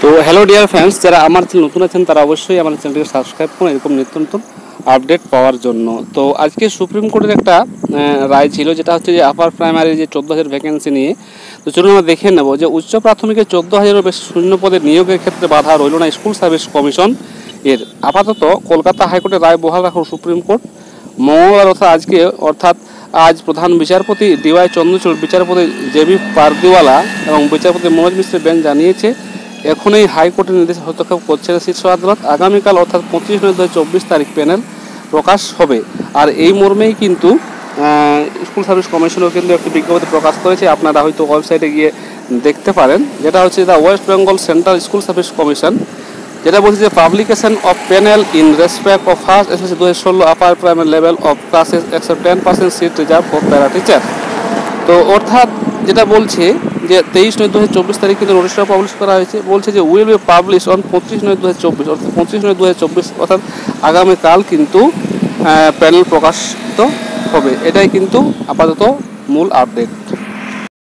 তো hello dear friends, যারা আমার চ্যানেল নতুন আছেন তারা অবশ্যই আমার চ্যানেলটিকে সাবস্ক্রাইব করুন এরকম নিত্য নতুন আপডেট পাওয়ার জন্য। তো আজকে সুপ্রিম কোর্টের একটা রায় ছিল, যেটা হচ্ছে যে আপার প্রাইমারি যে 14,000 ভ্যাকেন্সি নিয়ে। তো চলুন আমরা দেখে নেব যে উচ্চ প্রাথমিকে 14,000-এরও বেশি শূন্য পদে নিয়োগের ক্ষেত্রে বাধা রইল না স্কুল সার্ভিস কমিশন এর। আপাতত কলকাতা হাইকোর্টের রায় বহাল রাখল সুপ্রিম কোর্ট। মঙ্গলবার অর্থাৎ আজ প্রধান বিচারপতি ডিওয়াই চন্দ্রচূড়, বিচারপতি জেবি পারদিওয়ালা এবং বিচারপতি মনোজ মিশ্রের বেঞ্চ জানিয়েছে, এখন এই হাইকোর্টের নির্দেশে হস্তক্ষেপ করছে শীর্ষ আদালত। আগামীকাল অর্থাৎ 25/9/2024 তারিখ প্যানেল প্রকাশ হবে। আর এই মর্মেই কিন্তু স্কুল সার্ভিস কমিশনও কিন্তু একটি বিজ্ঞপ্তি প্রকাশ করেছে, আপনারা হয়তো ওয়েবসাইটে গিয়ে দেখতে পারেন। যেটা হচ্ছে the West Bengal central school service commission, যেটা বলছে যে publication of panel in respect of first SSC 2016 upper primary level of classes except 10% seat reserve for para teacher. তো অর্থাৎ যেটা বলছে যে 23/9/2024 তারিখ কিন্তু নোটিশটা পাবলিশ করা হয়েছে। বলছে যে উইল বি পাবলিশ অন 25/9/2024, অর্থাৎ 25/9/2024 অর্থাৎ আগামীকাল কিন্তু প্যানেল প্রকাশিত হবে। এটাই কিন্তু আপাতত মূল আপডেট।